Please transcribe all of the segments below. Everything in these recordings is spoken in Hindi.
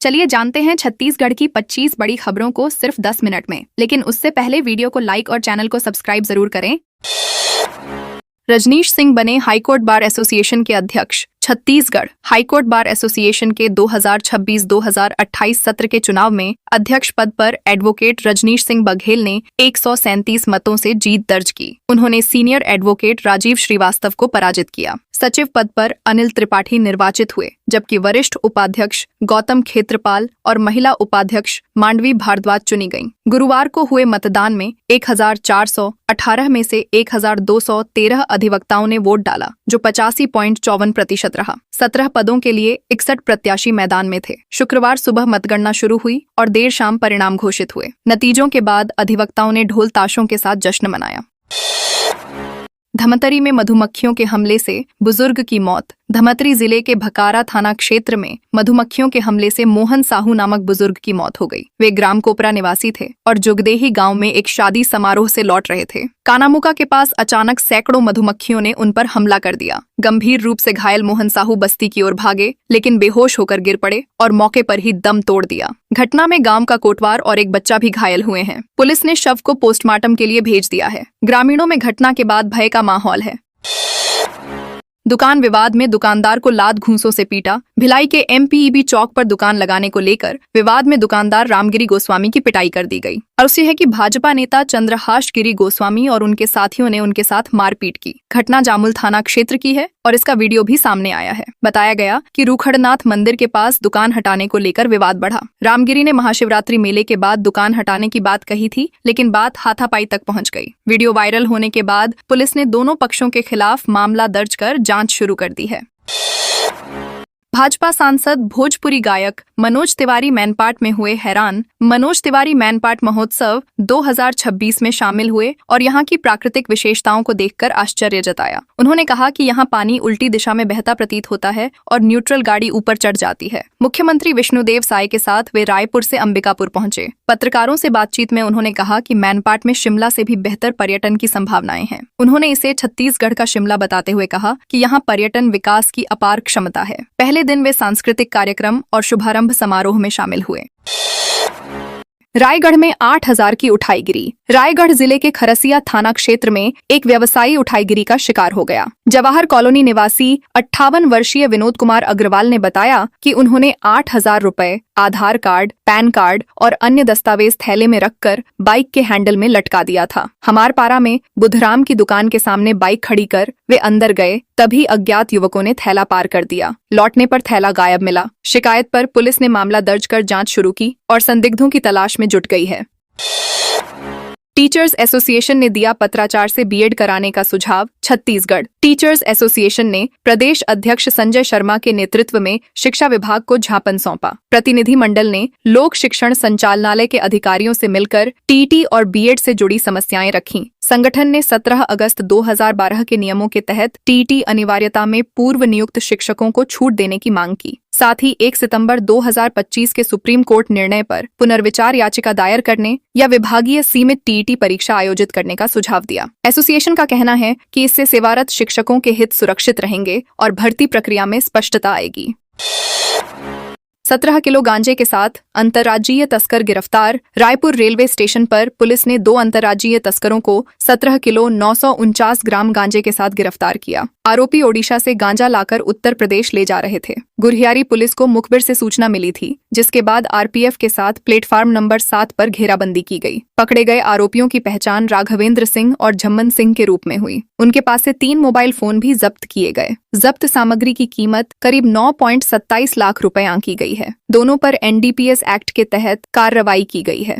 चलिए जानते हैं छत्तीसगढ़ की 25 बड़ी खबरों को सिर्फ 10 मिनट में। लेकिन उससे पहले वीडियो को लाइक और चैनल को सब्सक्राइब जरूर करें। रजनीश सिंह बने हाईकोर्ट बार एसोसिएशन के अध्यक्ष। छत्तीसगढ़ हाईकोर्ट बार एसोसिएशन के 2026-2028 सत्र के चुनाव में अध्यक्ष पद पर एडवोकेट रजनीश सिंह बघेल ने 137 मतों से जीत दर्ज की। उन्होंने सीनियर एडवोकेट राजीव श्रीवास्तव को पराजित किया। सचिव पद पर अनिल त्रिपाठी निर्वाचित हुए, जबकि वरिष्ठ उपाध्यक्ष गौतम खेत्रपाल और महिला उपाध्यक्ष मांडवी भारद्वाज चुनी गईं। गुरुवार को हुए मतदान में 1418 में से 1213 अधिवक्ताओं ने वोट डाला, जो 85.54% रहा। 17 पदों के लिए 61 प्रत्याशी मैदान में थे। शुक्रवार सुबह मतगणना शुरू हुई और देर शाम परिणाम घोषित हुए। नतीजों के बाद अधिवक्ताओं ने ढोल ताशों के साथ जश्न मनाया। धमतरी में मधुमक्खियों के हमले से बुजुर्ग की मौत। धमतरी जिले के भकारा थाना क्षेत्र में मधुमक्खियों के हमले से मोहन साहू नामक बुजुर्ग की मौत हो गई। वे ग्राम कोपरा निवासी थे और जुगदेही गांव में एक शादी समारोह से लौट रहे थे। कानामुका के पास अचानक सैकड़ों मधुमक्खियों ने उन पर हमला कर दिया। गंभीर रूप से घायल मोहन साहू बस्ती की ओर भागे, लेकिन बेहोश होकर गिर पड़े और मौके पर ही दम तोड़ दिया। घटना में गांव का कोटवार और एक बच्चा भी घायल हुए हैं। पुलिस ने शव को पोस्टमार्टम के लिए भेज दिया है। ग्रामीणों में घटना के बाद भय का माहौल है। दुकान विवाद में दुकानदार को लात घूंसों से पीटा। भिलाई के एमपीईबी चौक पर दुकान लगाने को लेकर विवाद में दुकानदार रामगिरी गोस्वामी की पिटाई कर दी गई। और है कि भाजपा नेता चंद्रहास गिरी गोस्वामी और उनके साथियों ने उनके साथ मारपीट की। घटना जामुल थाना क्षेत्र की है और इसका वीडियो भी सामने आया है। बताया गया कि रूखड़नाथ मंदिर के पास दुकान हटाने को लेकर विवाद बढ़ा। रामगिरी ने महाशिवरात्रि मेले के बाद दुकान हटाने की बात कही थी, लेकिन बात हाथापाई तक पहुंच गई। वीडियो वायरल होने के बाद पुलिस ने दोनों पक्षों के खिलाफ मामला दर्ज कर जांच शुरू कर दी है। भाजपा सांसद भोजपुरी गायक मनोज तिवारी मैनपाट में हुए हैरान। मनोज तिवारी मैनपाट महोत्सव 2026 में शामिल हुए और यहां की प्राकृतिक विशेषताओं को देखकर आश्चर्य जताया। उन्होंने कहा कि यहां पानी उल्टी दिशा में बहता प्रतीत होता है और न्यूट्रल गाड़ी ऊपर चढ़ जाती है। मुख्यमंत्री विष्णुदेव साय के साथ वे रायपुर से अंबिकापुर पहुंचे। पत्रकारों से बातचीत में उन्होंने कहा कि मैनपाट में शिमला से भी बेहतर पर्यटन की संभावनाएं हैं। उन्होंने इसे छत्तीसगढ़ का शिमला बताते हुए कहा कि यहाँ पर्यटन विकास की अपार क्षमता है। पहले दिन वे सांस्कृतिक कार्यक्रम और शुभारंभ समारोह में शामिल हुए। रायगढ़ में 8000 की उठाई गिरी। रायगढ़ जिले के खरसिया थाना क्षेत्र में एक व्यवसायी उठाईगिरी का शिकार हो गया। जवाहर कॉलोनी निवासी 58 वर्षीय विनोद कुमार अग्रवाल ने बताया कि उन्होंने 8000 रुपए, आधार कार्ड, पैन कार्ड और अन्य दस्तावेज थैले में रखकर बाइक के हैंडल में लटका दिया था। हमारपारा में बुधराम की दुकान के सामने बाइक खड़ी कर वे अंदर गए, तभी अज्ञात युवकों ने थैला पार कर दिया। लौटने पर थैला गायब मिला। शिकायत पर पुलिस ने मामला दर्ज कर जांच शुरू की और संदिग्धों की तलाश में जुट गई है। टीचर्स एसोसिएशन ने दिया पत्राचार से बीएड कराने का सुझाव। छत्तीसगढ़ टीचर्स एसोसिएशन ने प्रदेश अध्यक्ष संजय शर्मा के नेतृत्व में शिक्षा विभाग को ज्ञापन सौंपा। प्रतिनिधि मंडल ने लोक शिक्षण संचालनालय के अधिकारियों से मिलकर टीटी और बीएड से जुड़ी समस्याएं रखीं। संगठन ने 17 अगस्त 2012 के नियमों के तहत टीटी अनिवार्यता में पूर्व नियुक्त शिक्षकों को छूट देने की मांग की। साथ ही 1 सितंबर 2025 के सुप्रीम कोर्ट निर्णय पर पुनर्विचार याचिका दायर करने या विभागीय सीमित टीईटी परीक्षा आयोजित करने का सुझाव दिया। एसोसिएशन का कहना है कि इससे सेवारत शिक्षकों के हित सुरक्षित रहेंगे और भर्ती प्रक्रिया में स्पष्टता आएगी। 17 किलो गांजे के साथ अंतर्राज्यीय तस्कर गिरफ्तार। रायपुर रेलवे स्टेशन पर पुलिस ने 2 अंतर्राज्यीय तस्करों को 17 किलो 949 ग्राम गांजे के साथ गिरफ्तार किया। आरोपी ओडिशा से गांजा लाकर उत्तर प्रदेश ले जा रहे थे। गुरहियारी पुलिस को मुखबिर से सूचना मिली थी, जिसके बाद आरपीएफ के साथ प्लेटफार्म नंबर 7 पर घेराबंदी की गई। पकड़े गए आरोपियों की पहचान राघवेंद्र सिंह और झम्मन सिंह के रूप में हुई। उनके पास से 3 मोबाइल फोन भी जब्त किए गए। जब्त सामग्री की कीमत करीब 9.27 लाख रुपए आंकी गई है। दोनों पर एनडीपीएस एक्ट के तहत कार्रवाई की गई है।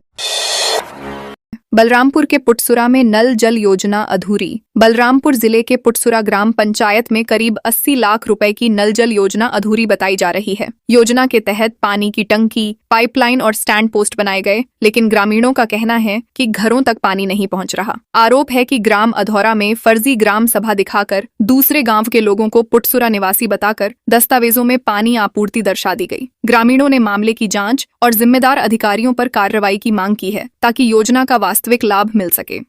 बलरामपुर के पुटसुरा में नल जल योजना अधूरी। बलरामपुर जिले के पुटसुरा ग्राम पंचायत में करीब 80 लाख रुपए की नल जल योजना अधूरी बताई जा रही है। योजना के तहत पानी की टंकी, पाइपलाइन और स्टैंड पोस्ट बनाए गए, लेकिन ग्रामीणों का कहना है कि घरों तक पानी नहीं पहुंच रहा। आरोप है कि ग्राम अधौरा में फर्जी ग्राम सभा दिखाकर दूसरे गांव के लोगों को पुटसुरा निवासी बताकर दस्तावेजों में पानी आपूर्ति दर्शा दी गई। ग्रामीणों ने मामले की जांच और जिम्मेदार अधिकारियों पर कार्रवाई की मांग की है, ताकि योजना का वास्तविक लाभ मिल सके।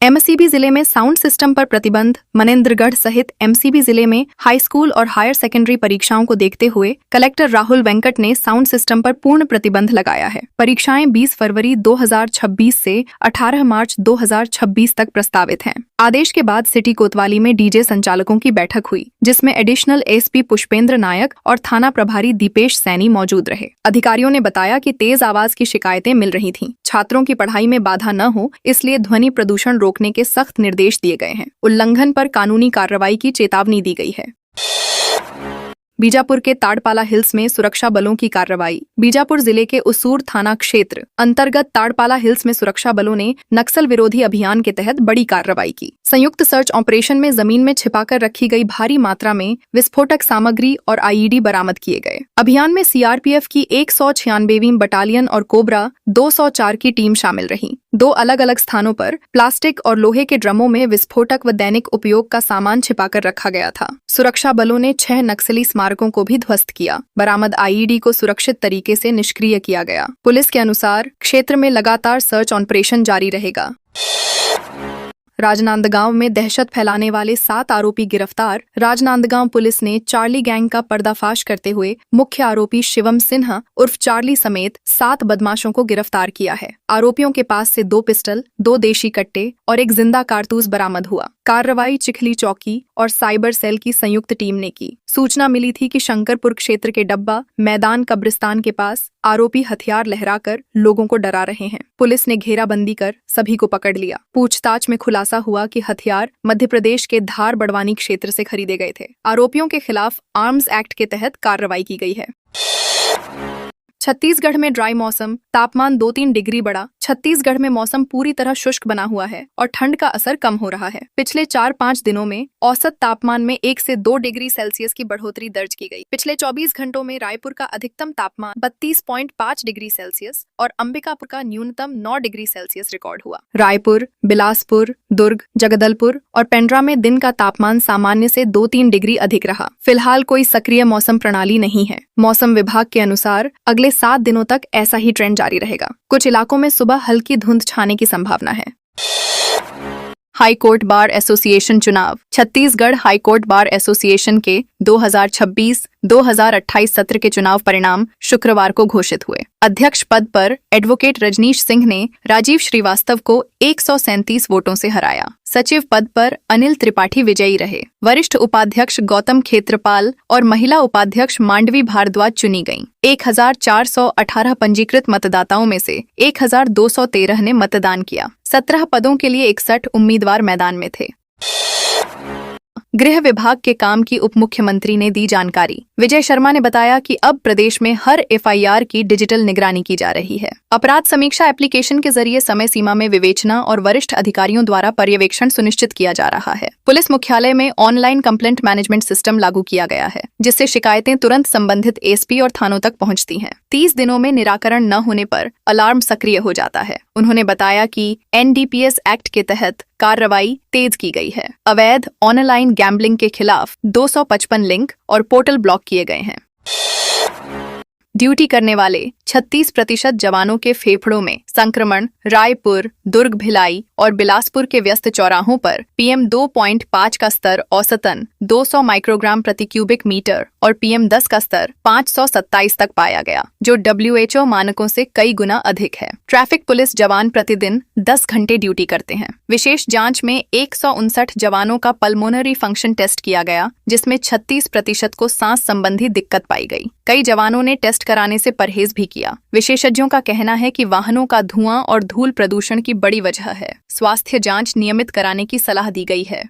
एमसीबी जिले में साउंड सिस्टम पर प्रतिबंध। मनेंद्रगढ़ सहित एमसीबी जिले में हाई स्कूल और हायर सेकेंडरी परीक्षाओं को देखते हुए कलेक्टर राहुल वेंकट ने साउंड सिस्टम पर पूर्ण प्रतिबंध लगाया है। परीक्षाएं 20 फरवरी 2026 से 18 मार्च 2026 तक प्रस्तावित हैं। आदेश के बाद सिटी कोतवाली में डीजे संचालकों की बैठक हुई, जिसमें एडिशनल एसपी पुष्पेंद्र नायक और थाना प्रभारी दीपेश सैनी मौजूद रहे। अधिकारियों ने बताया कि तेज आवाज की शिकायतें मिल रही थीं। छात्रों की पढ़ाई में बाधा न हो, इसलिए ध्वनि प्रदूषण रोकने के सख्त निर्देश दिए गए हैं। उल्लंघन पर कानूनी कार्रवाई की चेतावनी दी गई है। बीजापुर के ताड़पाला हिल्स में सुरक्षा बलों की कार्रवाई। बीजापुर जिले के उसूर थाना क्षेत्र अंतर्गत ताड़पाला हिल्स में सुरक्षा बलों ने नक्सल विरोधी अभियान के तहत बड़ी कार्रवाई की। संयुक्त सर्च ऑपरेशन में जमीन में छिपाकर रखी गई भारी मात्रा में विस्फोटक सामग्री और आईईडी बरामद किए गए। अभियान में सीआरपीएफ की 196वीं बटालियन और कोबरा 204 की टीम शामिल रही। 2 अलग अलग स्थानों पर प्लास्टिक और लोहे के ड्रमों में विस्फोटक व दैनिक उपयोग का सामान छिपाकर रखा गया था। सुरक्षा बलों ने 6 नक्सली स्मारकों को भी ध्वस्त किया। बरामद आईईडी को सुरक्षित तरीके से निष्क्रिय किया गया। पुलिस के अनुसार क्षेत्र में लगातार सर्च ऑपरेशन जारी रहेगा। राजनांदगांव में दहशत फैलाने वाले 7 आरोपी गिरफ्तार। राजनांदगांव पुलिस ने चार्ली गैंग का पर्दाफाश करते हुए मुख्य आरोपी शिवम सिन्हा उर्फ चार्ली समेत 7 बदमाशों को गिरफ्तार किया है। आरोपियों के पास से 2 पिस्टल, 2 देशी कट्टे और 1 जिंदा कारतूस बरामद हुआ। कार्रवाई चिखली चौकी और साइबर सेल की संयुक्त टीम ने की। सूचना मिली थी कि शंकरपुर क्षेत्र के डब्बा मैदान कब्रिस्तान के पास आरोपी हथियार लहराकर लोगों को डरा रहे हैं। पुलिस ने घेराबंदी कर सभी को पकड़ लिया। पूछताछ में खुलासा हुआ कि हथियार मध्य प्रदेश के धार बड़वानी क्षेत्र से खरीदे गए थे। आरोपियों के खिलाफ आर्म्स एक्ट के तहत कार्रवाई की गई है। छत्तीसगढ़ में ड्राई मौसम, तापमान 2-3 डिग्री बढ़ा। छत्तीसगढ़ में मौसम पूरी तरह शुष्क बना हुआ है और ठंड का असर कम हो रहा है। पिछले 4-5 दिनों में औसत तापमान में 1 से 2 डिग्री सेल्सियस की बढ़ोतरी दर्ज की गई। पिछले 24 घंटों में रायपुर का अधिकतम तापमान 32.5 डिग्री सेल्सियस और अंबिकापुर का न्यूनतम 9 डिग्री सेल्सियस रिकॉर्ड हुआ। रायपुर, बिलासपुर, दुर्ग, जगदलपुर और पेंड्रा में दिन का तापमान सामान्य से 2-3 डिग्री अधिक रहा। फिलहाल कोई सक्रिय मौसम प्रणाली नहीं है। मौसम विभाग के अनुसार अगले 7 दिनों तक ऐसा ही ट्रेंड जारी रहेगा। कुछ इलाकों में सुबह हल्की धुंध छाने की संभावना है। हाई कोर्ट बार एसोसिएशन चुनाव। Chhattisgarh high court bar association के 2026-2028 सत्र के चुनाव परिणाम शुक्रवार को घोषित हुए। अध्यक्ष पद पर एडवोकेट रजनीश सिंह ने राजीव श्रीवास्तव को 137 वोटों से हराया। सचिव पद पर अनिल त्रिपाठी विजयी रहे। वरिष्ठ उपाध्यक्ष गौतम खेत्रपाल और महिला उपाध्यक्ष मांडवी भारद्वाज चुनी गईं। 1418 पंजीकृत मतदाताओं में से 1213 ने मतदान किया। 17 पदों के लिए 61 उम्मीदवार मैदान में थे। गृह विभाग के काम की उप मुख्यमंत्री ने दी जानकारी। विजय शर्मा ने बताया कि अब प्रदेश में हर एफआईआर की डिजिटल निगरानी की जा रही है। अपराध समीक्षा एप्लीकेशन के जरिए समय सीमा में विवेचना और वरिष्ठ अधिकारियों द्वारा पर्यवेक्षण सुनिश्चित किया जा रहा है। पुलिस मुख्यालय में ऑनलाइन कंप्लेंट मैनेजमेंट सिस्टम लागू किया गया है, जिससे शिकायतें तुरंत संबंधित एसपी और थानों तक पहुंचती हैं। 30 दिनों में निराकरण न होने पर अलार्म सक्रिय हो जाता है। उन्होंने बताया कि एनडीपीएस एक्ट के तहत कार्रवाई तेज की गई है। अवैध ऑनलाइन गैम्बलिंग के खिलाफ 255 लिंक और पोर्टल ब्लॉक किए गए हैं। ड्यूटी करने वाले 36% जवानों के फेफड़ों में संक्रमण। रायपुर, दुर्ग, भिलाई और बिलासपुर के व्यस्त चौराहों पर PM 2.5 का स्तर औसतन 200 माइक्रोग्राम प्रति क्यूबिक मीटर और PM 10 का स्तर 527 तक पाया गया, जो WHO मानकों से कई गुना अधिक है। ट्रैफिक पुलिस जवान प्रतिदिन 10 घंटे ड्यूटी करते हैं। विशेष जांच में 159 जवानों का पल्मोनरी फंक्शन टेस्ट किया गया, जिसमें 36% को सांस संबंधी दिक्कत पाई गई। कई जवानों ने टेस्ट कराने से परहेज भी किया। विशेषज्ञों का कहना है कि वाहनों का धुआं और धूल प्रदूषण की बड़ी वजह है। स्वास्थ्य जांच नियमित कराने की सलाह दी गई है।